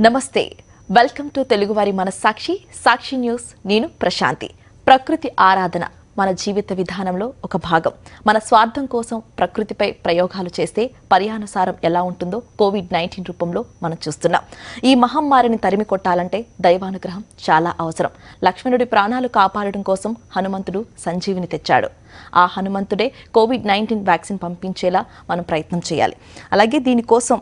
నమస్తే, welcome to తెలుగువారి మనస్సాక్షి సాక్షి న్యూస్. నేను ప్రశాంతి. ప్రకృతి ఆరాధన మన జీవిత విధానంలో ఒక భాగం. మన స్వార్థం కోసం ప్రకృతిపై ప్రయోగాలు చేస్తే పర్యానుసారం ఎలా ఉంటుందో కోవిడ్-19 రూపంలో మనం చూస్తున్నాం. ఈ మహమ్మారిని తరిమి కొట్టాలంటే దైవానుగ్రహం చాలా అవసరం. లక్ష్మణుడి ప్రాణాలు కాపాడడం కోసం హనుమంతుడు సంజీవిని తెచ్చాడు. ఆ హనుమంతుడే కోవిడ్-19 వ్యాక్సిన్ పంపించేలా మనం ప్రయత్నం చేయాలి. అలాగే దీనికోసం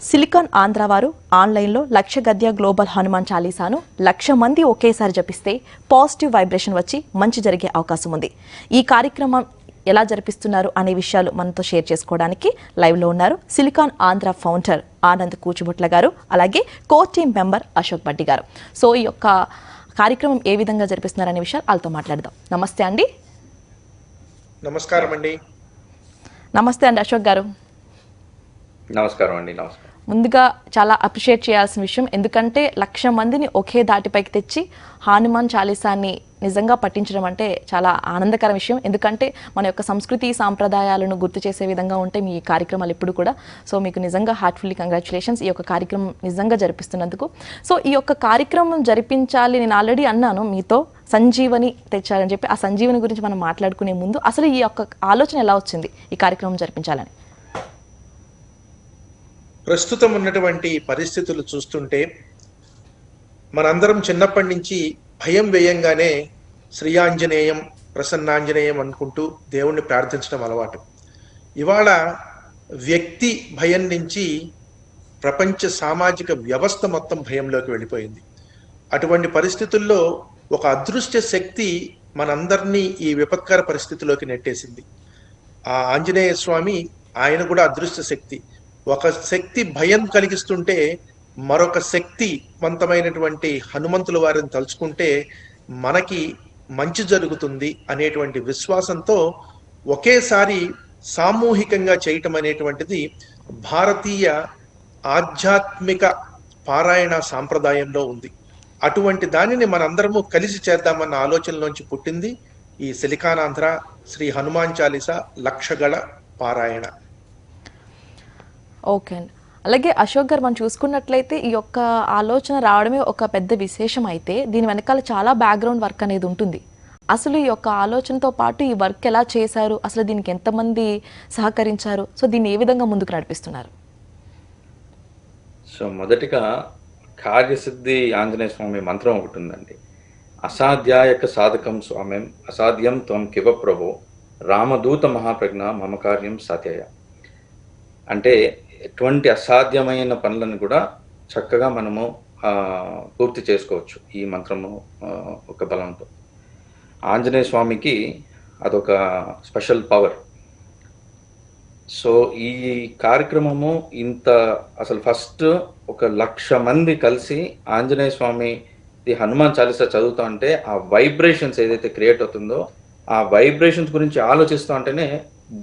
సిలికాన్ ఆంధ్ర వారు ఆన్లైన్లో 1,00,000 గద్య గ్లోబల్ హనుమాన్ చాలీసాను 1,00,000 మంది ఒకేసారి జపిస్తే పాజిటివ్ వైబ్రేషన్ వచ్చి మంచి జరిగే అవకాశం ఉంది. ఈ కార్యక్రమం ఎలా జరిపిస్తున్నారు అనే విషయాలు మనతో షేర్ చేసుకోవడానికి లైవ్లో ఉన్నారు సిలికాన్ ఆంధ్ర ఫౌండర్ ఆనంద్ కూచుబుట్ల గారు, అలాగే కోర్ టీమ్ మెంబర్ అశోక్ బడ్డి గారు. సో ఈ యొక్క కార్యక్రమం ఏ విధంగా జరిపిస్తున్నారు అనే విషయాలు వాళ్ళతో మాట్లాడదాం. నమస్తే అండి. నమస్కారం అండి. నమస్తే అండి అశోక్ గారు. నమస్కారం అండి. నమస్కారం. ముందుగా చాలా అప్రిషియేట్ చేయాల్సిన విషయం, ఎందుకంటే 1,00,000 మందిని ఒకే దాటిపైకి తెచ్చి హనుమాన్ చాలీసాన్ని నిజంగా పట్టించడం అంటే చాలా ఆనందకర విషయం. ఎందుకంటే మన యొక్క సంస్కృతి సాంప్రదాయాలను గుర్తు చేసే విధంగా ఉంటాయి మీ కార్యక్రమాలు ఎప్పుడు కూడా. సో మీకు నిజంగా హార్ట్ఫుల్లీ కంగ్రాచులేషన్స్ ఈ యొక్క కార్యక్రమం నిజంగా జరిపిస్తున్నందుకు. సో ఈ యొక్క కార్యక్రమం జరిపించాలి, నేను ఆల్రెడీ అన్నాను మీతో సంజీవని తెచ్చారని చెప్పి. ఆ సంజీవని గురించి మనం మాట్లాడుకునే ముందు అసలు ఈ యొక్క ఆలోచన ఎలా వచ్చింది ఈ కార్యక్రమం జరిపించాలని? ప్రస్తుతం ఉన్నటువంటి పరిస్థితులు చూస్తుంటే మనందరం చిన్నప్పటి నుంచి భయం వేయంగానే శ్రీయాంజనేయం ప్రసన్నాంజనేయం అనుకుంటూ దేవుణ్ణి ప్రార్థించడం అలవాటు. ఇవాళ వ్యక్తి భయం నుంచి ప్రపంచ సామాజిక వ్యవస్థ మొత్తం భయంలోకి వెళ్ళిపోయింది. అటువంటి పరిస్థితుల్లో ఒక అదృశ్య శక్తి మనందరినీ ఈ విపత్కర పరిస్థితిలోకి నెట్టేసింది. ఆ ఆంజనేయ స్వామి ఆయన కూడా అదృశ్య శక్తి. ఒక శక్తి భయం కలిగిస్తుంటే మరొక శక్తివంతమైనటువంటి హనుమంతుల వారిని తలుచుకుంటే మనకి మంచి జరుగుతుంది అనేటువంటి విశ్వాసంతో ఒకేసారి సామూహికంగా చేయటం అనేటువంటిది భారతీయ ఆధ్యాత్మిక పారాయణ సాంప్రదాయంలో ఉంది. అటువంటి దానిని మనందరము కలిసి చేద్దామన్న ఆలోచనలోంచి పుట్టింది ఈ సిలికానాంధ్ర శ్రీ హనుమాన్ చాలీసా 1,00,000 పారాయణ. ఓకే అండి. అలాగే అశోక్ గారు, మనం చూసుకున్నట్లయితే ఈ యొక్క ఆలోచన రావడమే ఒక పెద్ద విశేషం అయితే దీని వెనకాల చాలా బ్యాక్గ్రౌండ్ వర్క్ అనేది ఉంటుంది. అసలు ఈ యొక్క ఆలోచనతో పాటు ఈ వర్క్ ఎలా చేశారు, అసలు దీనికి ఎంతమంది సహకరించారు, సో దీన్ని ఏ విధంగా ముందుకు నడిపిస్తున్నారు? సో మొదటిగా కార్యసిద్ధి ఆంజనేయ స్వామి మంత్రం ఒకటి ఉందండి. అసాధ్యాయక సాధకం స్వామ్యం అసాధ్యం త్వం కివ ప్రభు రామదూత మహాప్రజ్ఞ మమ కార్యం సాధ్యాయ. అంటే ఎటువంటి అసాధ్యమైన పనులను కూడా చక్కగా మనము పూర్తి చేసుకోవచ్చు ఈ మంత్రము ఒక బలంతో. ఆంజనేయ స్వామికి అదొక స్పెషల్ పవర్. సో ఈ కార్యక్రమము ఇంత అసలు ఫస్ట్ ఒక 1,00,000 మంది కలిసి ఆంజనేయ స్వామి హనుమాన్ చాలీసా చదువుతా ఉంటే ఆ వైబ్రేషన్స్ ఏదైతే క్రియేట్ అవుతుందో ఆ వైబ్రేషన్స్ గురించి ఆలోచిస్తూ ఉంటేనే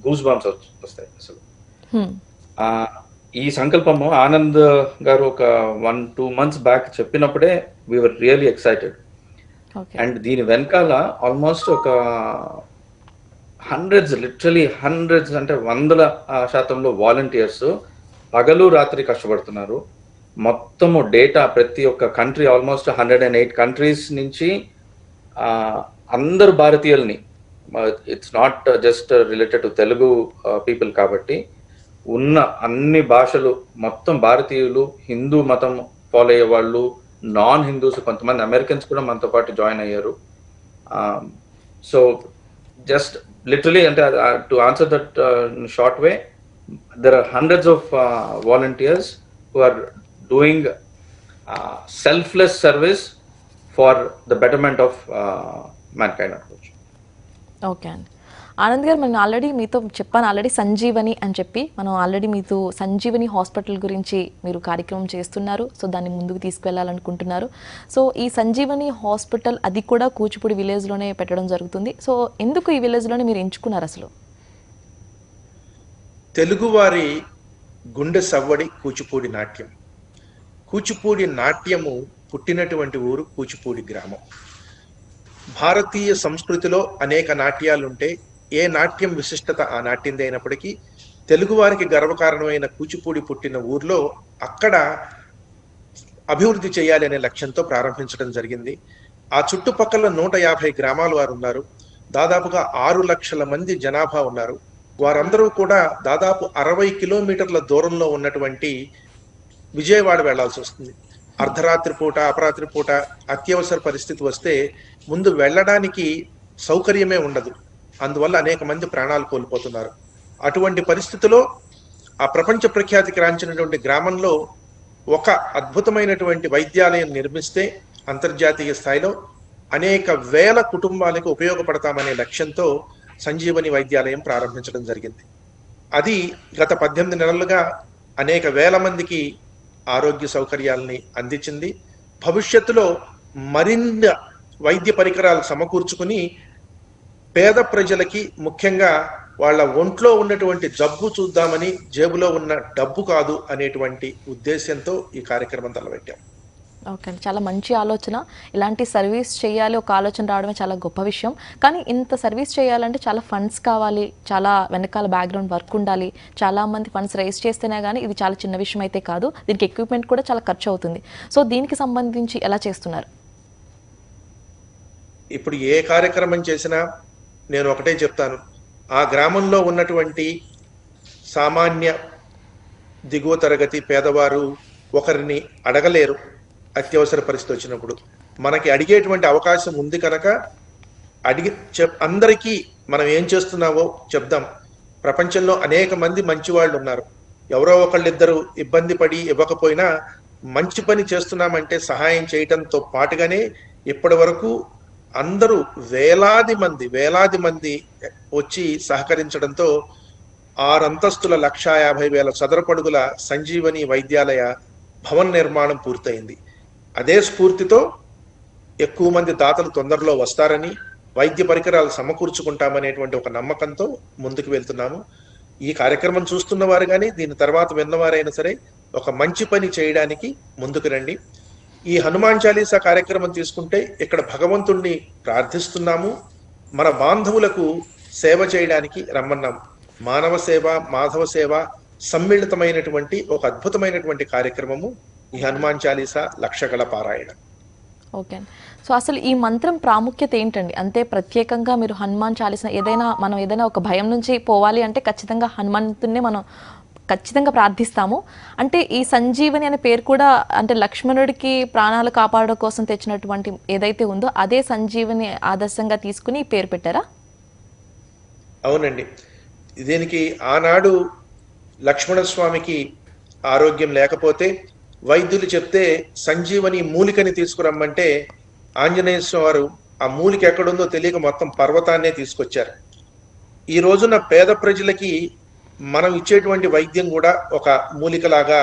గూస్ బంప్స్ వస్తాయి. అసలు ఈ సంకల్పము ఆనంద్ గారు ఒక 1-2 months బ్యాక్ చెప్పినప్పుడే వీఆర్ రియల్లీ ఎక్సైటెడ్. అండ్ దీని వెనకాల ఆల్మోస్ట్ ఒక లిటరలీ హండ్రెడ్స్ అంటే 100% వాలంటీర్స్ పగలు రాత్రి కష్టపడుతున్నారు. మొత్తము డేటా ప్రతి ఒక్క కంట్రీ ఆల్మోస్ట్ 108 కంట్రీస్ నుంచి అందరు భారతీయుల్ని, it's not just related to Telugu people కాబట్టి ఉన్న అన్ని భాషలు మొత్తం భారతీయులు, హిందూ మతం ఫాలో అయ్యే వాళ్ళు, నాన్ హిందూస్, కొంతమంది అమెరికన్స్ కూడా మనతో పాటు జాయిన్ అయ్యారు. సో జస్ట్ లిటరలీ అంటే to answer that short way, there are hundreds of volunteers who are doing selfless service for the betterment of mankind అనుకోవచ్చు. ఓకే అండి. ఆనంద్ గారు, నేను ఆల్రెడీ మీతో చెప్పాను సంజీవని అని చెప్పి. మనం ఆల్రెడీ మీతో సంజీవని హాస్పిటల్ గురించి మీరు కార్యక్రమం చేస్తున్నారు. సో దాన్ని ముందుకు తీసుకువెళ్ళాలనుకుంటున్నారు. సో ఈ సంజీవని హాస్పిటల్ అది కూడా కూచిపూడి విలేజ్లోనే పెట్టడం జరుగుతుంది. సో ఎందుకు ఈ విలేజ్లోనే మీరు ఎంచుకున్నారు? అసలు తెలుగువారి గుండె సవ్వడి కూచిపూడి నాట్యం. కూచిపూడి నాట్యము పుట్టినటువంటి ఊరు కూచిపూడి గ్రామం. భారతీయ సంస్కృతిలో అనేక నాట్యాలుంటే ఏ నాట్యం విశిష్టత ఆ నాట్యంది అయినప్పటికీ తెలుగువారికి గర్వకారణమైన కూచిపూడి పుట్టిన ఊర్లో అక్కడ అభివృద్ధి చేయాలి అనే లక్ష్యంతో ప్రారంభించడం జరిగింది. ఆ చుట్టుపక్కల 150 గ్రామాల వారు ఉన్నారు. దాదాపుగా 6 లక్షల మంది జనాభా ఉన్నారు. వారందరూ కూడా దాదాపు 60 కిలోమీటర్ల దూరంలో ఉన్నటువంటి విజయవాడ వెళ్లాల్సి వస్తుంది. అర్ధరాత్రి పూట, అపరాత్రి పూట అత్యవసర పరిస్థితి వస్తే ముందు వెళ్ళడానికి సౌకర్యమే ఉండదు. అందువల్ల అనేక మంది ప్రాణాలు కోల్పోతున్నారు. అటువంటి పరిస్థితిలో ఆ ప్రపంచ ప్రఖ్యాతికి రాంచినటువంటి గ్రామంలో ఒక అద్భుతమైనటువంటి వైద్యాలయం నిర్మిస్తే అంతర్జాతీయ స్థాయిలో అనేక వేల కుటుంబాలకు ఉపయోగపడతామనే లక్ష్యంతో సంజీవని వైద్యాలయం ప్రారంభించడం జరిగింది. అది గత 18 నెలలుగా అనేక వేల మందికి ఆరోగ్య సౌకర్యాలని అందించింది. భవిష్యత్తులో మరిన్ని వైద్య పరికరాలు సమకూర్చుకుని పేద ప్రజలకి, ముఖ్యంగా వాళ్ళ ఒంట్లో ఉన్నటువంటి జబ్బు చూద్దామని, జేబులో ఉన్న డబ్బు కాదు అనేటువంటి ఉద్దేశంతో ఈ కార్యక్రమం తలపెట్టాం. ఓకే అండి, చాలా మంచి ఆలోచన. ఇలాంటి సర్వీస్ చేయాలి, ఒక ఆలోచన రావడమే చాలా గొప్ప విషయం. కానీ ఇంత సర్వీస్ చేయాలంటే చాలా ఫండ్స్ కావాలి, చాలా వెనకాల బ్యాక్గ్రౌండ్ వర్క్ ఉండాలి. చాలా మంది ఫండ్స్ రైజ్ చేస్తేనే కానీ ఇది చాలా చిన్న విషయం అయితే కాదు. దీనికి ఎక్విప్మెంట్ కూడా చాలా ఖర్చు అవుతుంది. సో దీనికి సంబంధించి ఎలా చేస్తున్నారు? ఇప్పుడు ఏ కార్యక్రమం చేసినా నేను ఒకటే చెప్తాను, ఆ గ్రామంలో ఉన్నటువంటి సామాన్య దిగువ తరగతి పేదవారు ఒకరిని అడగలేరు. అత్యవసర పరిస్థితి వచ్చినప్పుడు మనకి అడిగేటువంటి అవకాశం ఉంది కనుక అందరికీ మనం ఏం చేస్తున్నావో చెప్దాం. ప్రపంచంలో అనేక మంది మంచి వాళ్ళు ఉన్నారు. ఎవరో ఒకళ్ళిద్దరు ఇబ్బంది పడి ఇవ్వకపోయినా మంచి పని చేస్తున్నామంటే సహాయం చేయటంతో పాటుగానే ఇప్పటి వరకు అందరూ వేలాది మంది వచ్చి సహకరించడంతో 6 అంతస్తుల 1,50,000 చదరపడుగుల సంజీవని వైద్యాలయ భవన నిర్మాణం పూర్తయింది. అదే స్ఫూర్తితో ఎక్కువ మంది దాతలు తొందరలో వస్తారని, వైద్య పరికరాలు సమకూర్చుకుంటామనేటువంటి ఒక నమ్మకంతో ముందుకు వెళ్తున్నాము. ఈ కార్యక్రమం చూస్తున్న వారు కానీ దీని తర్వాత విన్నవారైనా సరే ఒక మంచి పని చేయడానికి ముందుకు రండి. ఈ హనుమాన్ చాలీసా కార్యక్రమం తీసుకుంటే ఇక్కడ భగవంతుణ్ణి ప్రార్థిస్తున్నాము, మన బాంధవులకు సేవ చేయడానికి రమ్మన్నాము. మానవ సేవ, మాధవ సేవ సమ్మిళితమైనటువంటి ఒక అద్భుతమైనటువంటి కార్యక్రమము ఈ హనుమాన్ చాలీసా లక్షగల పారాయణ. ఓకే అండి. సో అసలు ఈ మంత్రం ప్రాముఖ్యత ఏంటండి? అంతే ప్రత్యేకంగా మీరు హనుమాన్ చాలీసా మనం ఏదైనా ఒక భయం నుంచి పోవాలి అంటే ఖచ్చితంగా హనుమంతున్నే మనం ఖచ్చితంగా ప్రార్థిస్తాము. అంటే ఈ సంజీవని అనే పేరు కూడా అంటే లక్ష్మణుడికి ప్రాణాలు కాపాడడం కోసం తెచ్చినటువంటి ఏదైతే ఉందో అదే సంజీవని ఆదర్శంగా తీసుకుని ఈ పేరు పెట్టారా? అవునండి. దీనికి ఆనాడు లక్ష్మణస్వామికి ఆరోగ్యం లేకపోతే వైద్యులు చెప్తే సంజీవని మూలికని తీసుకురమ్మంటే ఆంజనేయ స్వామి ఆ మూలిక ఎక్కడుందో తెలియక మొత్తం పర్వతాన్నే తీసుకొచ్చారు. ఈ రోజున పేద ప్రజలకి మనం ఇచ్చేటువంటి వైద్యం కూడా ఒక మూలికలాగా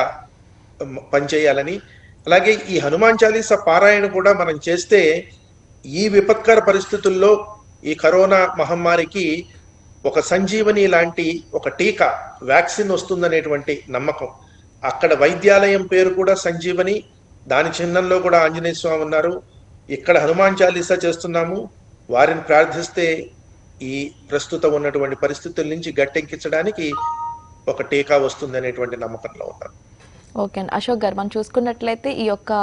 పనిచేయాలని, అలాగే ఈ హనుమాన్ చాలీసా పారాయణ కూడా మనం చేస్తే ఈ విపత్కర పరిస్థితుల్లో ఈ కరోనా మహమ్మారికి ఒక సంజీవని లాంటి ఒక టీకా, వ్యాక్సిన్ వస్తుందనేటువంటి నమ్మకం. అక్కడ వైద్యాలయం పేరు కూడా సంజీవని, దాని చిహ్నంలో కూడా ఆంజనేయ స్వామి ఉన్నారు. ఇక్కడ హనుమాన్ చాలీసా చేస్తున్నాము. వారిని ప్రార్థిస్తే ఈ ప్రస్తుతం ఉన్నటువంటి పరిస్థితుల నుంచి గట్టెక్కించడానికి ఒక టీకా వస్తుంది అనేటువంటి నమ్మకంలో ఉన్నారు. ఓకే అండి. అశోక్ గారు, మనం చూసుకున్నట్లయితే ఈ యొక్క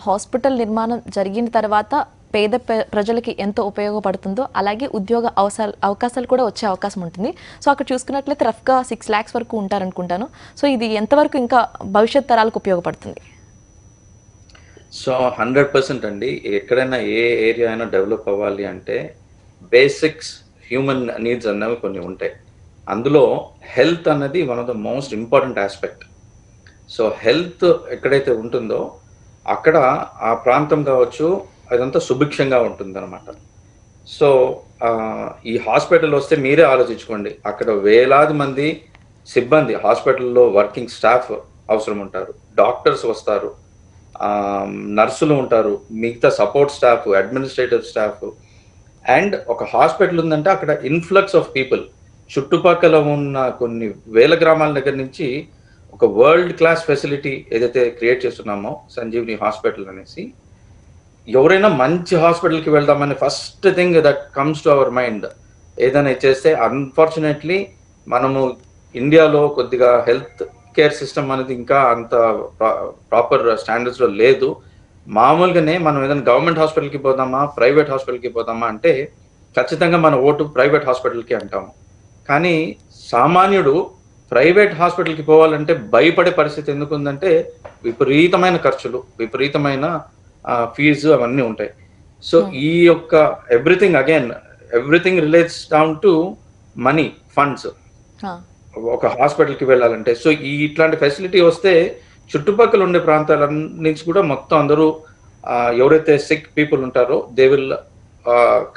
హాస్పిటల్ నిర్మాణం జరిగిన తర్వాత పేద ప్రజలకి ఎంతో ఉపయోగపడుతుందో అలాగే ఉద్యోగ అవకాశాలు కూడా వచ్చే అవకాశం ఉంటుంది. సో అక్కడ చూసుకున్నట్లయితే రఫ్గా 6 lakhs వరకు ఉంటారనుకుంటాను. సో ఇది ఎంతవరకు ఇంకా భవిష్యత్ తరాలకు ఉపయోగపడుతుంది? సో 100% అండి. ఎక్కడైనా ఏ ఏరియా అయినా డెవలప్ అవ్వాలి అంటే బేసిక్స్ హ్యూమన్ నీడ్స్ అన్నవి కొన్ని ఉంటాయి. అందులో హెల్త్ అన్నది one of the most important aspect. So health ఎక్కడైతే ఉంటుందో అక్కడ ఆ ప్రాంతం కావచ్చు అదంతా సుభిక్షంగా ఉంటుంది అనమాట. సో ఈ హాస్పిటల్ వస్తే మీరే ఆలోచించుకోండి, అక్కడ వేలాది మంది సిబ్బంది, హాస్పిటల్లో వర్కింగ్ స్టాఫ్ అవసరం ఉంటారు, డాక్టర్స్ వస్తారు, నర్సులు ఉంటారు, మిగతా support staff, administrative staff. And ఒక హాస్పిటల్ ఉందంటే అక్కడ ఇన్ఫ్లక్స్ ఆఫ్ పీపుల్, చుట్టుపక్కల ఉన్న కొన్ని వేల గ్రామాల దగ్గర నుంచి ఒక వరల్డ్ క్లాస్ ఫెసిలిటీ ఏదైతే క్రియేట్ చేస్తున్నామో సంజీవని హాస్పిటల్ అనేసి, ఎవరైనా మంచి హాస్పిటల్కి వెళ్దామని first thing that comes to our mind ఏదైనా చేస్తే, అన్ఫార్చునేట్లీ మనము ఇండియాలో కొద్దిగా హెల్త్ కేర్ సిస్టమ్ అనేది ఇంకా అంత ప్రాపర్ స్టాండర్డ్స్ లో లేదు. మామూలుగానే మనం ఏదైనా గవర్నమెంట్ హాస్పిటల్కి పోదామా, ప్రైవేట్ హాస్పిటల్కి పోదామా అంటే ఖచ్చితంగా మన ఓటు ప్రైవేట్ హాస్పిటల్కి అంటాము. కానీ సామాన్యుడు ప్రైవేట్ హాస్పిటల్కి పోవాలంటే భయపడే పరిస్థితి ఎందుకు ఉందంటే విపరీతమైన ఖర్చులు, విపరీతమైన ఫీజు అవన్నీ ఉంటాయి. సో ఈ యొక్క everything relates down to money, funds. ఒక హాస్పిటల్కి వెళ్ళాలంటే సో ఇట్లాంటి ఫెసిలిటీ వస్తే చుట్టుపక్కల ఉండే ప్రాంతాల నుంచి కూడా మొత్తం అందరూ ఎవరైతే సిక్ పీపుల్ ఉంటారో దే విల్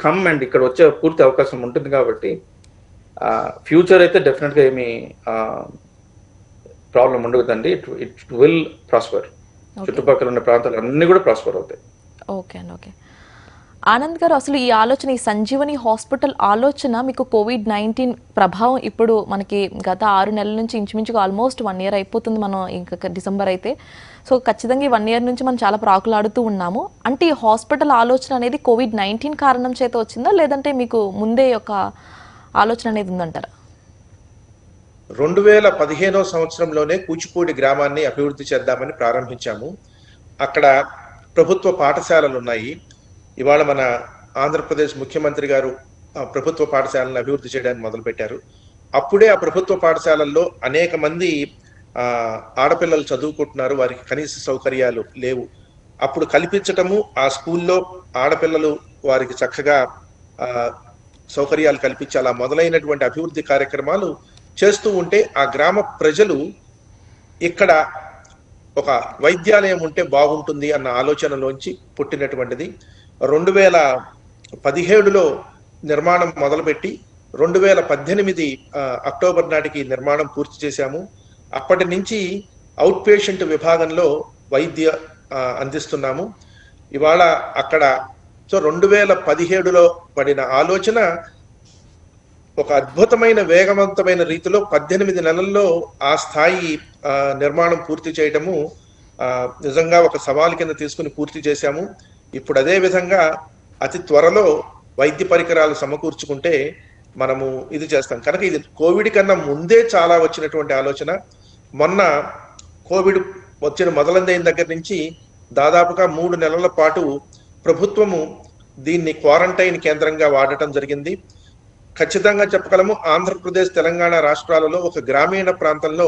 కమ్ అండ్ ఇక్కడ వచ్చే పూర్తి అవకాశం ఉంటుంది. కాబట్టి ఫ్యూచర్ అయితే డెఫినెట్ గా ఏమి ప్రాబ్లం ఉండదండి. It will prosper. చుట్టుపక్కల ఉన్న ప్రాంతాలు అన్ని కూడా ప్రాస్పర్ అవుతాయి. ఓకే అండి, ఓకే. ఆనంద్ గారు, అసలు ఈ ఆలోచన, ఈ సంజీవని హాస్పిటల్ ఆలోచన మీకు COVID-19 ప్రభావం ఇప్పుడు మనకి గత 6 నెలల నుంచి ఇంచుమించుగా ఆల్మోస్ట్ 1 year అయిపోతుంది. మనం ఇంకా డిసెంబర్ అయితే సో ఖచ్చితంగా ఈ 1 year నుంచి మనం చాలా ప్రాకులాడుతూ ఉన్నాము. అంటే ఈ హాస్పిటల్ ఆలోచన అనేది COVID-19 కారణం చేత వచ్చిందా, లేదంటే మీకు ముందే ఒక ఆలోచన అనేది ఉందంటారా? 2015వ సంవత్సరంలోనే కూచిపూడి గ్రామాన్ని అభివృద్ధి చేద్దామని ప్రారంభించాము. అక్కడ ప్రభుత్వ పాఠశాలలు ఉన్నాయి. ఇవాళ మన ఆంధ్రప్రదేశ్ ముఖ్యమంత్రి గారు ప్రభుత్వ పాఠశాలను అభివృద్ధి చేయడానికి మొదలుపెట్టారు. అప్పుడే ఆ ప్రభుత్వ పాఠశాలల్లో అనేక మంది ఆడపిల్లలు చదువుకుంటున్నారు, వారికి కనీస సౌకర్యాలు లేవు. అప్పుడు కల్పించటము, ఆ స్కూల్లో ఆడపిల్లలు వారికి చక్కగా సౌకర్యాలు కల్పించి అలా మొదలైనటువంటి అభివృద్ధి కార్యక్రమాలు చేస్తూ ఉంటే ఆ గ్రామ ప్రజలు ఇక్కడ ఒక వైద్యాలయం ఉంటే బాగుంటుంది అన్న ఆలోచనలోంచి పుట్టినటువంటిది. 2017లో నిర్మాణం మొదలుపెట్టి 2018 అక్టోబర్ నాటికి నిర్మాణం పూర్తి చేశాము. అప్పటి నుంచి అవుట్ పేషెంట్ విభాగంలో వైద్య అందిస్తున్నాము. ఇవాళ అక్కడ 2017లో పడిన ఆలోచన ఒక అద్భుతమైన వేగవంతమైన రీతిలో 18 నెలల్లో ఆ స్థాయి నిర్మాణం పూర్తి చేయటము నిజంగా ఒక సవాల్ కింద తీసుకుని పూర్తి చేశాము. ఇప్పుడు అదే విధంగా అతి త్వరలో వైద్య పరికరాలు సమకూర్చుకుంటే మనము ఇది చేస్తాం. కనుక ఇది కోవిడ్ కన్నా ముందే చాలా వచ్చినటువంటి ఆలోచన. మొన్న కోవిడ్ మొదలైన దగ్గర నుంచి దాదాపుగా 3 నెలల పాటు ప్రభుత్వము దీన్ని క్వారంటైన్ కేంద్రంగా వాడటం జరిగింది. ఖచ్చితంగా చెప్పగలము, ఆంధ్రప్రదేశ్, తెలంగాణ రాష్ట్రాలలో ఒక గ్రామీణ ప్రాంతంలో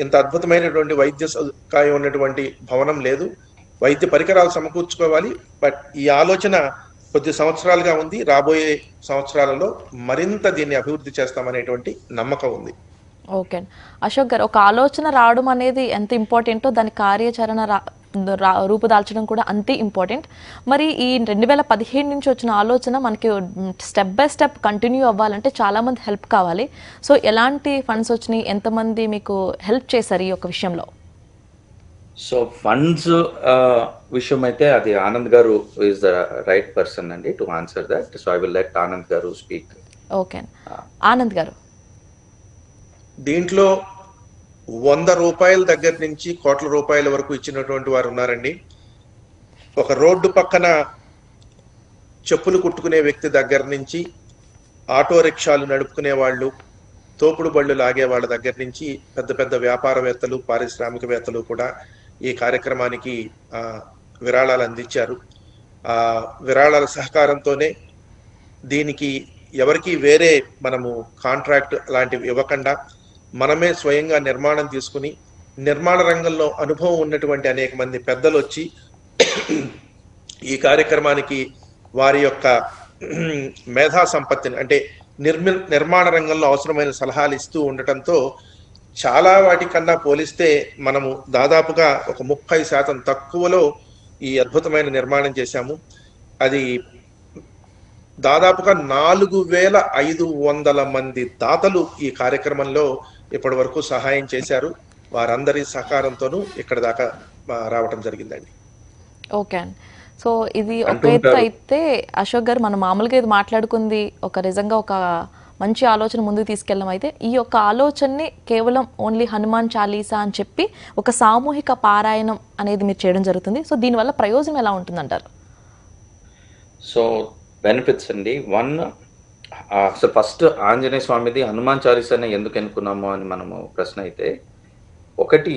ఇంత అద్భుతమైనటువంటి వైద్య సదుపాయం ఉన్నటువంటి భవనం లేదు. వైద్య పరికరాలు సమకూర్చుకోవాలి. బట్ ఈ ఆలోచన కొద్ది సంవత్సరాలుగా ఉంది. రాబోయే సంవత్సరాలలో మరింత దీన్ని అభివృద్ధి చేస్తామనేటువంటి నమ్మకం ఉంది. ఓకే అశోక్ గారు, ఒక ఆలోచన రావడం అనేది ఎంత ఇంపార్టెంటో దాని కార్యాచరణ రూపుదాల్చడం కూడా అంతే ఇంపార్టెంట్. మరి ఈ 2017 నుంచి వచ్చిన ఆలోచన మనకి స్టెప్ బై స్టెప్ కంటిన్యూ అవ్వాలంటే చాలా మంది హెల్ప్ కావాలి. సో ఎలాంటి ఫండ్స్ వచ్చినాయి, ఎంతమంది మీకు హెల్ప్ చేశారు ఈ యొక్క విషయంలో? సో ఫండ్స్ విషయం అయితే అది ఆనంద్ గారు ఈజ్ ద రైట్ పర్సన్ అండి to answer that. So I will let Anand గారు స్పీక్. ఓకే ఆనంద్ గారు, దీంట్లో 100 రూపాయల దగ్గర నుంచి కోట్ల రూపాయల వరకు ఇచ్చినటువంటి వారు ఉన్నారండి. ఒక రోడ్డు పక్కన చెప్పులు కుట్టుకునే వ్యక్తి దగ్గర నుంచి ఆటో రిక్షాలు నడుపుకునే వాళ్ళు, తోపుడు బళ్ళు లాగే వాళ్ళ దగ్గర నుంచి పెద్ద పెద్ద వ్యాపారవేత్తలు, పారిశ్రామికవేత్తలు కూడా ఈ కార్యక్రమానికి విరాళాలు అందించారు. విరాళాల సహకారంతోనే దీనికి ఎవరికి వేరే మనము కాంట్రాక్ట్ లాంటివి ఇవ్వకుండా మనమే స్వయంగా నిర్మాణం తీసుకుని, నిర్మాణ రంగంలో అనుభవం ఉన్నటువంటి అనేక మంది పెద్దలు వచ్చి ఈ కార్యక్రమానికి వారి యొక్క మేధా సంపత్తిని, అంటే నిర్మాణ రంగంలో అవసరమైన సలహాలు ఇస్తూ ఉండటంతో చాలా వాటికన్నా పోలిస్తే మనము దాదాపుగా ఒక 30% తక్కువలో ఈ అద్భుతమైన నిర్మాణం చేశాము. అది దాదాపుగా 4500 మంది దాతలు ఈ కార్యక్రమంలో ఇప్పటి వరకు సహాయం చేశారు. వారందరి సహకారంతోనూ ఇక్కడ దాకా రావటం జరిగిందండి. ఓకే అండి. సో ఇది ఒక ఎత్తు అయితే అశోక్ గారు, మనం మామూలుగా ఇది మాట్లాడుకుంది ఒక నిజంగా ఒక మంచి ఆలోచన ముందుకు తీసుకెళ్ళడం అయితే, ఈ యొక్క ఆలోచనని కేవలం ఓన్లీ హనుమాన్ చాలీసా అని చెప్పి ఒక సామూహిక పారాయణం అనేది మీరు చేయడం జరుగుతుంది. సో దీనివల్ల ప్రయోజనం ఎలా ఉంటుందంటారు? సో బెనిఫిట్స్ అండి. సో ఫస్ట్ ఆంజనేయ స్వామిది హనుమాన్ చాలీసాని ఎందుకు ఎన్నుకున్నాము అని మనము ప్రశ్న అయితే, ఒకటి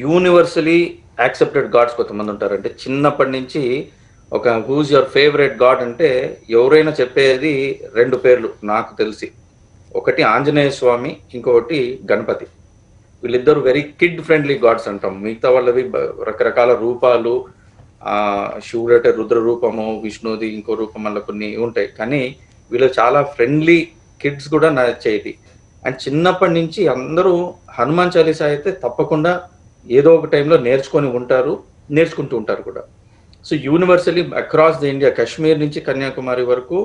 యూనివర్సలీ యాక్సెప్టెడ్ గాడ్స్ కొంతమంది ఉంటారు. అంటే చిన్నప్పటి నుంచి ఒక హూజ్ యువర్ ఫేవరెట్ గాడ్ అంటే ఎవరైనా చెప్పేది 2 పేర్లు నాకు తెలిసి. ఒకటి ఆంజనేయ స్వామి, ఇంకొకటి గణపతి. వీళ్ళిద్దరు వెరీ కిడ్ ఫ్రెండ్లీ గాడ్స్ అంటాం. మిగతా వాళ్ళవి రకరకాల రూపాలు, శివుడు అంటే రుద్ర రూపము, విష్ణుది ఇంకో రూపం, అలా కొన్ని ఉంటాయి. కానీ వీళ్ళు చాలా ఫ్రెండ్లీ కిడ్స్ కూడా నచ్చేది. అండ్ చిన్నప్పటి నుంచి అందరూ హనుమాన్ చాలీసా అయితే తప్పకుండా ఏదో ఒక టైంలో నేర్చుకుంటూ ఉంటారు కూడా. So universally across the India, Kashmir నుంచి కన్యాకుమారి వరకు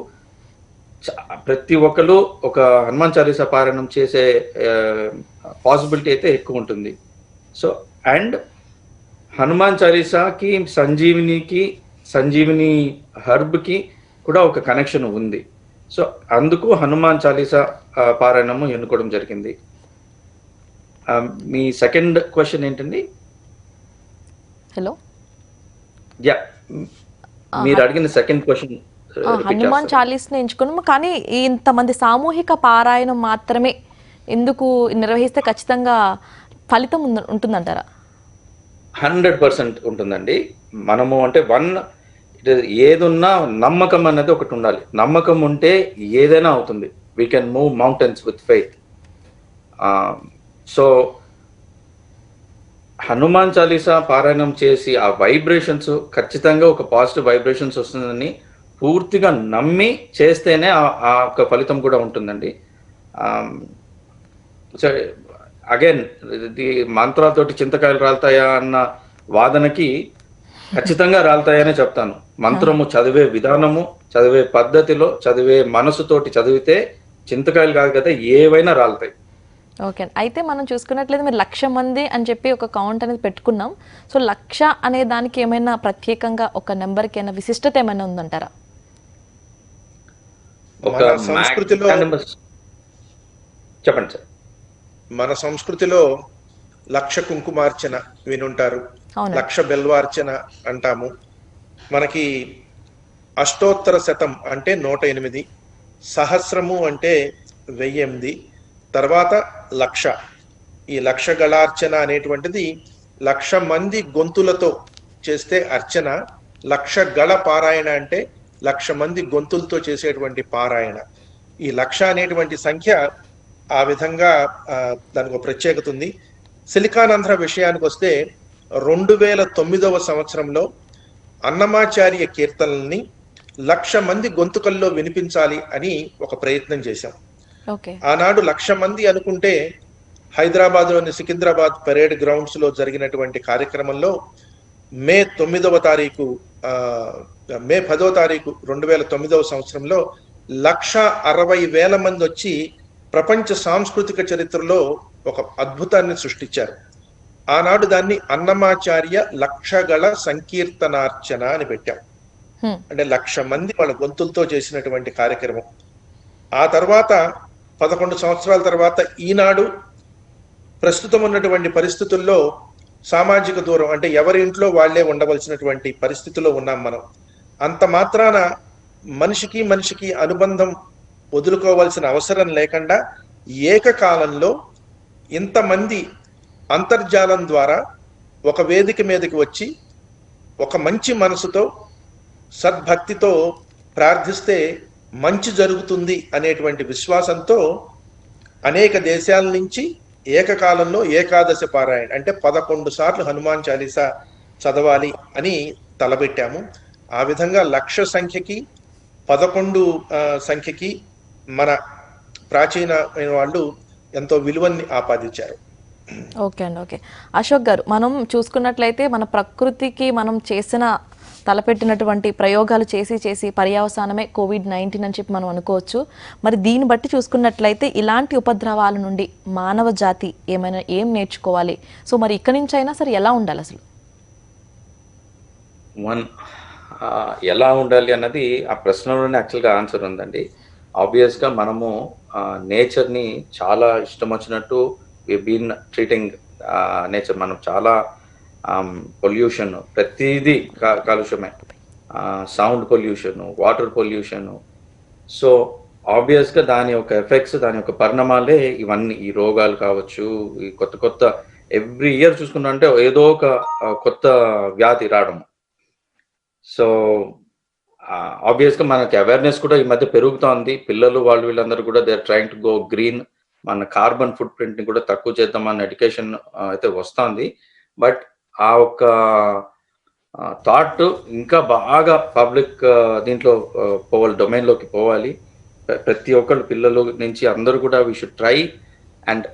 ప్రతి ఒక్కరు ఒక హనుమాన్ చాలీసా పారాయణం చేసే పాసిబిలిటీ అయితే ఎక్కువ ఉంటుంది. సో అండ్ హనుమాన్ చాలీసాకి సంజీవిని హర్బ్కి కూడా ఒక కనెక్షన్ ఉంది. సో అందుకు హనుమాన్ చాలీసా పారాయణము ఎన్నుకోవడం జరిగింది. మీ సెకండ్ క్వశ్చన్ ఏంటండి? హలో, యా, మీరు అడిగిన సెకండ్ క్వశ్చన్. హనుమాన్ చాలీస్ని ఎంచుకున్నాము, కానీ ఇంతమంది సామూహిక పారాయణం మాత్రమే ఎందుకు నిర్వహిస్తే ఖచ్చితంగా ఫలితం ఉంటుందంటారా? 100% ఉంటుందండి. మనము అంటే ఏదున్నా నమ్మకం అనేది ఒకటి ఉండాలి. నమ్మకం ఉంటే ఏదైనా అవుతుంది. We can move mountains with faith. So Hanuman Chalisa పారాయణం చేసి ఆ వైబ్రేషన్స్, ఖచ్చితంగా ఒక పాజిటివ్ వైబ్రేషన్స్ వస్తుందని పూర్తిగా నమ్మి చేస్తేనే ఆ యొక్క ఫలితం కూడా ఉంటుందండి. సో అగైన్, ఇది మంత్రాలతోటి చింతకాయలు రాలుతాయా అన్న వాదనకి ఖచ్చితంగా రాలుతాయనే చెప్తాను. మంత్రము చదివే విధానము, చదివే పద్ధతిలో, చదివే మనసుతోటి చదివితే చింతకాయలు కాదు కదా, ఏవైనా రాలుతాయి. ఓకే, అయితే మనం చూసుకున్నట్లయితే మీరు 1,00,000 మంది అని చెప్పి ఒక కౌంట్ అనేది పెట్టుకున్నాం. సో 1,00,000 అనే దానికి ఏమైనా ప్రత్యేకంగా ఒక నెంబర్కి ఏమైనా విశిష్టత ఏమైనా ఉందంటారా? ఒక సంస్కృతిలో చెప్పండి సార్. మన సంస్కృతిలో 1,00,000 కుంకుమార్చన వినుంటారు, 1,00,000 బెల్వార్చన అంటాము. మనకి అష్టోత్తర శతం అంటే 108, సహస్రము అంటే 1008, తర్వాత 1,00,000. ఈ 1,00,000 గళార్చన అనేటువంటిది 1,00,000 మంది గొంతులతో చేస్తే అర్చన. 1,00,000 గళ పారాయణ అంటే 1,00,000 మంది గొంతులతో చేసేటువంటి పారాయణ. ఈ 1,00,000 అనేటువంటి సంఖ్య ఆ విధంగా దానికి ఒక ప్రత్యేకత ఉంది. సిలికానాంధ్ర విషయానికి వస్తే 2009వ సంవత్సరంలో అన్నమాచార్య కీర్తనల్ని 1,00,000 మంది గొంతుకల్లో వినిపించాలి అని ఒక ప్రయత్నం చేశాం. ఆనాడు 1,00,000 మంది అనుకుంటే హైదరాబాద్లోని సికింద్రాబాద్ పరేడ్ గ్రౌండ్స్ లో జరిగినటువంటి కార్యక్రమంలో మే 10వ తారీఖు 2009వ సంవత్సరంలో 1,60,000 మంది వచ్చి ప్రపంచ సాంస్కృతిక చరిత్రలో ఒక అద్భుతాన్ని సృష్టించారు. ఆనాడు దాన్ని అన్నమాచార్య 1,00,000 గళ సంకీర్తనార్చన అని పెట్టాం. అంటే 1,00,000 మంది వాళ్ళ గొంతులతో చేసినటువంటి కార్యక్రమం. ఆ తర్వాత 11 సంవత్సరాల తర్వాత ఈనాడు ప్రస్తుతం ఉన్నటువంటి పరిస్థితుల్లో సామాజిక దూరం, అంటే ఎవరి ఇంట్లో వాళ్లే ఉండవలసినటువంటి పరిస్థితిలో ఉన్నాం మనం. అంత మాత్రాన మనిషికి అనుబంధం వదులుకోవాల్సిన అవసరం లేకుండా ఏకకాలంలో ఇంతమంది అంతర్జాలం ద్వారా ఒక వేదిక మీదకి వచ్చి ఒక మంచి మనసుతో సద్భక్తితో ప్రార్థిస్తే మంచి జరుగుతుంది అనేటువంటి విశ్వాసంతో అనేక దేశాల నుంచి ఏకకాలంలో ఏకాదశి పారాయణ అంటే 11 సార్లు హనుమాన్ చాలీసా చదవాలి అని తలబెట్టాము. ఆ విధంగా 1,00,000 సంఖ్యకి 11 సంఖ్యకి మన ప్రాచీనమైన వాళ్ళు ఎంతో విలువని ఆపాదించారు. ఓకే అండి, ఓకే. అశోక్ గారు, మనం చూసుకున్నట్లయితే మన ప్రకృతికి మనం చేసిన తలపెట్టినటువంటి ప్రయోగాలు చేసి పర్యవసానమే COVID-19 అని చెప్పి మనం అనుకోవచ్చు. మరి దీన్ని బట్టి చూసుకున్నట్లయితే ఇలాంటి ఉపద్రవాల నుండి మానవ జాతి ఏం నేర్చుకోవాలి? సో మరి ఇక్కడి నుంచి అయినా సరే ఎలా ఉండాలి అసలు? ఎలా ఉండాలి అన్నది ఆ ప్రశ్నలోనే యాక్చువల్గా ఆన్సర్ ఉందండి. ఆబ్వియస్గా మనము నేచర్ని చాలా ఇష్టం వచ్చినట్టు వి బీన్ ట్రీటింగ్ నేచర్. మనం చాలా పొల్యూషన్, ప్రతిదీ కాలుష్యమే, sound pollution, water pollution. So ఆబ్వియస్గా దాని యొక్క ఎఫెక్ట్స్, దాని యొక్క పరిణామాలే ఇవన్నీ, ఈ రోగాలు కావచ్చు, ఈ కొత్త కొత్త ఎవ్రీ ఇయర్ చూసుకున్నా ఏదో ఒక కొత్త వ్యాధి రావడం. సో ఆబ్వియస్గా మనకి అవేర్నెస్ కూడా ఈ మధ్య పెరుగుతోంది. పిల్లలు వీళ్ళందరూ కూడా they are trying to go green, మన కార్బన్ ఫుట్ ప్రింట్ ని కూడా తక్కువ చేద్దామన్న ఎడ్యుకేషన్ అయితే వస్తుంది. బట్ ఆ ఒక్క థాట్ ఇంకా బాగా పబ్లిక్ దీంట్లో పోవాలి, డొమైన్లోకి పోవాలి. ప్రతి ఒక్కళ్ళు పిల్లలు నుంచి అందరూ కూడా we should try and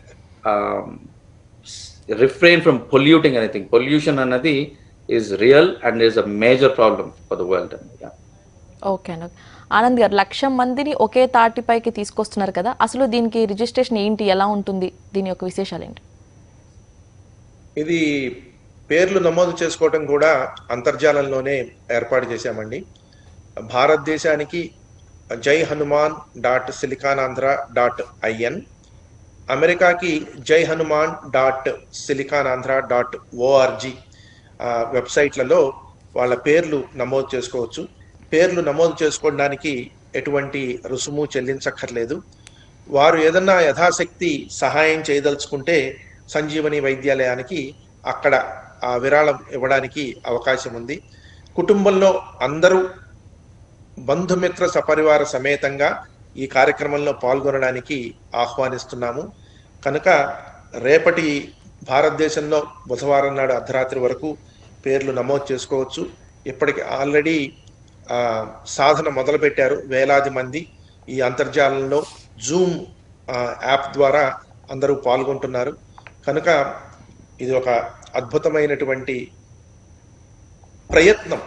refrain from polluting anything. Pollution అన్నది is real and is a major problem for the world. Okay అండి. ఆనంద్ గారు, 1,00,000 మందిని ఒకే తాటిపైకి తీసుకొస్తున్నారు కదా, అసలు దీనికి రిజిస్ట్రేషన్ ఏంటి, ఎలా ఉంటుంది, దీని యొక్క విశేషాలు ఏంటి? ఇది పేర్లు నమోదు చేసుకోవటం కూడా అంతర్జాలంలోనే ఏర్పాటు చేశామండి. భారతదేశానికి jaihanuman.siliconandhra.in, అమెరికాకి jaihanuman.siliconandhra.org వెబ్సైట్లలో వాళ్ళ పేర్లు నమోదు చేసుకోవచ్చు. పేర్లు నమోదు చేసుకోవడానికి ఎటువంటి రుసుము చెల్లించక్కర్లేదు. వారు ఏదన్నా యథాశక్తి సహాయం చేయదలుచుకుంటే సంజీవని వైద్యాలయానికి అక్కడ ఆ విరాళం ఇవ్వడానికి అవకాశం ఉంది. కుటుంబంలో అందరూ బంధుమిత్ర సపరివార సమేతంగా ఈ కార్యక్రమంలో పాల్గొనడానికి ఆహ్వానిస్తున్నాము. కనుక రేపటి భారతదేశంలో బుధవారం నాడు అర్ధరాత్రి వరకు పేర్లు నమోదు చేసుకోవచ్చు. ఇప్పటికి ఆల్రెడీ సాధన మొదలుపెట్టారు వేలాది మంది. ఈ అంతర్జాలంలో జూమ్ యాప్ ద్వారా అందరూ పాల్గొంటున్నారు. కనుక ఇది ఒక అద్భుతమైనటువంటి ప్రయత్నం.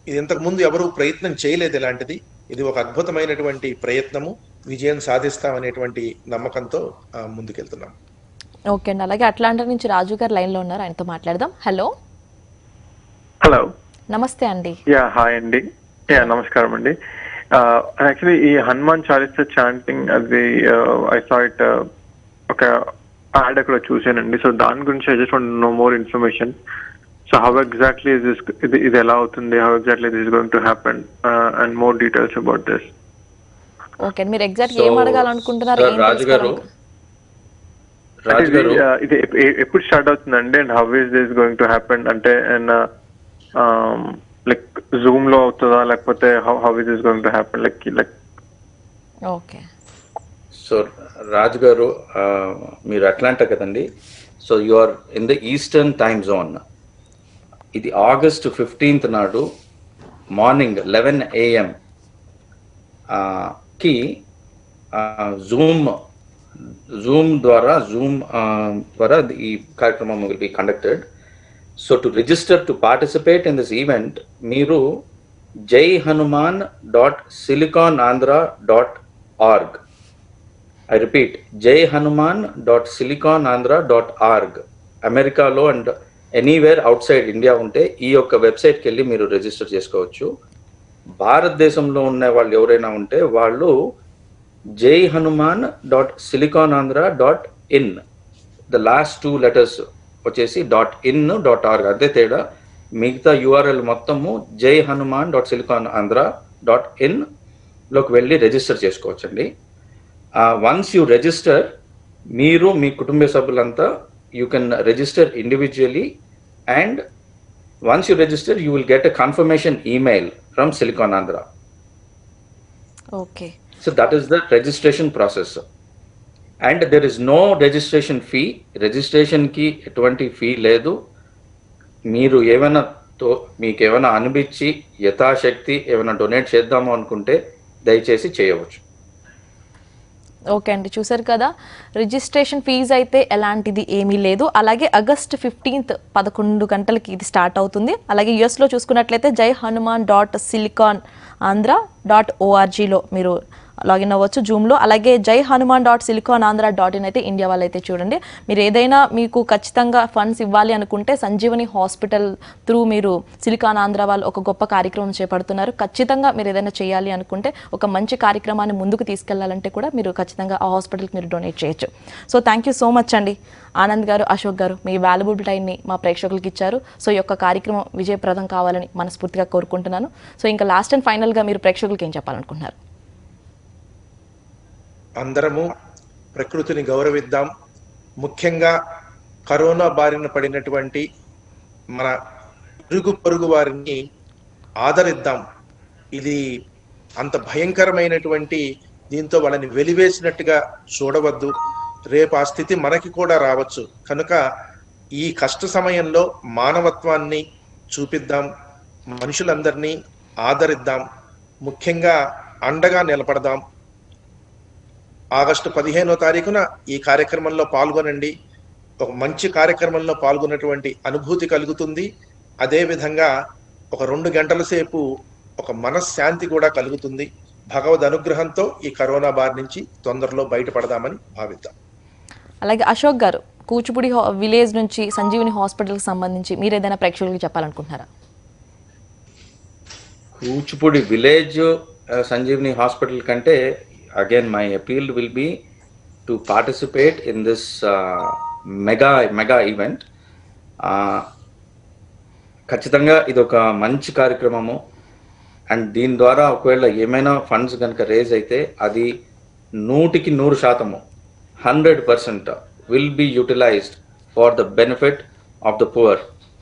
ఇది ఇంతకుముందు ఎవరూ ప్రయత్నం చేయలేదు ఇలాంటిది. ఇది ఒక అద్భుతమైనటువంటి ప్రయత్నము. విజయం సాధిస్తామనేటువంటి నమ్మకంతో ముందుకెళ్తున్నాం. ఓకే అండి. అలాగే అట్లాంటా నుంచి రాజు గారు లైన్లో ఉన్నారు, ఆయనతో మాట్లాడదాం. హలో. హలో, నమస్తే అండి. హాయ్ అండి. నమస్కారం అండి. యాక్చువల్లీ ఈ హనుమాన్ చాలీసా చాంటింగ్ అది ఐ సా ఇట్ ఒక యాడ్ అక్కడ చూసానండి. సో దాని గురించి I just want to know more information. So how exactly ఇది ఎలా అవుతుంది, how exactly this is going to happen and more details about this. Okay, మీరు ఎగ్జాక్ట్ ఏం అడగాలనుకుంటున్నారు? ఇది ఎప్పుడు స్టార్ట్ అవుతుందండి and how is this going to happen? అంటే like Zoom లో అవుతుందా, లేకపోతే how is this going to happen? Like okay. So Raju గారు, మీరు అట్లాంటా కదండి. So you are in the Eastern time zone. ఇది August 15th నాడు మార్నింగ్ 11 AM కి జూమ్ ద్వారా ఈ కార్యక్రమం will be conducted. So to register to participate in this event మీరు jaihanuman.siliconandhra.org, I repeat, jaihanuman.siliconandhra.org, అమెరికాలో and anywhere out side India ఉంటే ఈ యొక్క వెబ్సైట్కి వెళ్ళి మీరు రిజిస్టర్ చేసుకోవచ్చు. భారతదేశంలో ఉన్న వాళ్ళు ఎవరైనా ఉంటే వాళ్ళు jaihanuman.siliconandhra.in, ద లాస్ట్ 2 letters వచ్చేసి .in .org, అదే తేడా. మిగతా URL మొత్తము jaihanuman.siliconandhra.in లోకి వెళ్ళి రిజిస్టర్ చేసుకోవచ్చండి. వన్స్ యూ రిజిస్టర్, మీరు మీ కుటుంబ సభ్యులంతా you can register individually, and once you register you will get a confirmation email from Siliconandhra. Okay, so that is the registration process, and there is no registration fee. registration ki etuvanti fee ledu. మీరు ఏమైనా మీకు ఏమైనా అనిపించి యథాశక్తి ఏమైనా donate చేద్దాము అనుకుంటే దయచేసి చేయవచ్చు. ఓకే అండి, చూసారు కదా, రిజిస్ట్రేషన్ ఫీజు అయితే ఎలాంటిది ఏమీ లేదు. అలాగే August 15th 11 గంటలకి ఇది స్టార్ట్ అవుతుంది. అలాగే యూఎస్లో చూసుకున్నట్లయితే jaihanuman.siliconandhra.orgలో మీరు లాగిన్ అవ్వచ్చు జూమ్లో. అలాగే jaihanuman.siliconandhra.in అయితే ఇండియా వాళ్ళైతే చూడండి. మీరు ఏదైనా మీకు ఖచ్చితంగా ఫండ్స్ ఇవ్వాలి అనుకుంటే సంజీవని హాస్పిటల్ త్రూ మీరు సిలికాన్ వాళ్ళు ఒక గొప్ప కార్యక్రమం చేపడుతున్నారు. ఖచ్చితంగా మీరు ఏదైనా చేయాలి అనుకుంటే, ఒక మంచి కార్యక్రమాన్ని ముందుకు తీసుకెళ్లాలంటే కూడా మీరు ఖచ్చితంగా ఆ హాస్పిటల్కి మీరు డొనేట్ చేయొచ్చు. So thank you so much అండి ఆనంద్ గారు, అశోక్ గారు, మీ వాల్యుబుల్ టైంని మా ప్రేక్షకులకి ఇచ్చారు. సో ఈ యొక్క కార్యక్రమం విజయప్రదం కావాలని మనస్ఫూర్తిగా కోరుకుంటున్నాను. సో ఇంకా లాస్ట్ అండ్ ఫైనల్గా మీరు ప్రేక్షకులకి ఏం చెప్పాలనుకుంటున్నారు? అందరము ప్రకృతిని గౌరవిద్దాం. ముఖ్యంగా కరోనా బారిన పడినటువంటి మన ఇరుగు పొరుగు వారిని ఆదరిద్దాం. ఇది అంత భయంకరమైనటువంటి దీంతో వాళ్ళని వెలివేసినట్టుగా చూడవద్దు. రేపు ఆ స్థితి మనకి కూడా రావచ్చు. కనుక ఈ కష్ట సమయంలో మానవత్వాన్ని చూపిద్దాం, మనుషులందరినీ ఆదరిద్దాం, ముఖ్యంగా అండగా నిలబడదాం. ఆగస్టు 15వ తారీఖున ఈ కార్యక్రమంలో పాల్గొనండి. ఒక మంచి కార్యక్రమంలో పాల్గొన్నటువంటి అనుభూతి కలుగుతుంది. అదేవిధంగా ఒక 2 గంటల సేపు ఒక మనశ్శాంతి కూడా కలుగుతుంది. భగవద్ అనుగ్రహంతో ఈ కరోనా బారి నుంచి తొందరలో బయటపడదామని భావిద్దాం. అలాగే అశోక్ గారు, కూచిపూడి విలేజ్ నుంచి సంజీవిని హాస్పిటల్కి సంబంధించి మీరు ఏదైనా ప్రేక్షకులకి చెప్పాలనుకుంటున్నారా? కూచిపూడి విలేజ్ సంజీవిని హాస్పిటల్ కంటే again my appeal will be to participate in this mega event. ఖచ్చితంగా ఇది ఒక మంచి కార్యక్రమము. అండ్ దీని ద్వారా ఒకవేళ ఏమైనా ఫండ్స్ కనుక రేజ్ అయితే అది 100% 100% will be utilized for the benefit of the poor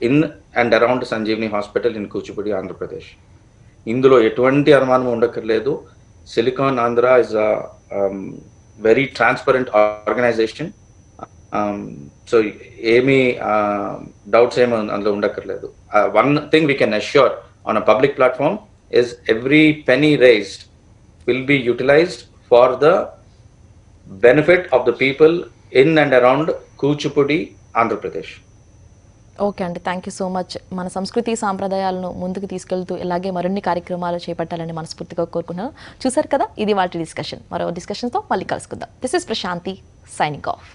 in and around Sanjeevani Hospital in Kuchipudi, Andhra Pradesh. ఇందులో ఎటువంటి అనుమానం ఉండక్కర్లేదు. Silicon Andhra is a very transparent organisation. So ఏమీ డౌట్స్ ఏమీ అందులో ఉండక్కర్లేదు. One thing we can assure on a public platform is every penny raised will be utilized for the benefit of the people in and around Kuchipudi, Andhra Pradesh. Okay అండి, thank you so much. మన సంస్కృతి సాంప్రదాయాలను ముందుకు తీసుకెళ్తూ ఇలాగే మరిన్ని కార్యక్రమాలు చేపట్టాలని మనస్ఫూర్తిగా కోరుకున్నాను. చూసారు కదా, ఇది వాటి డిస్కషన్. మరో డిస్కషన్తో మళ్ళీ కలుసుకుందాం. This is Prashanti signing of.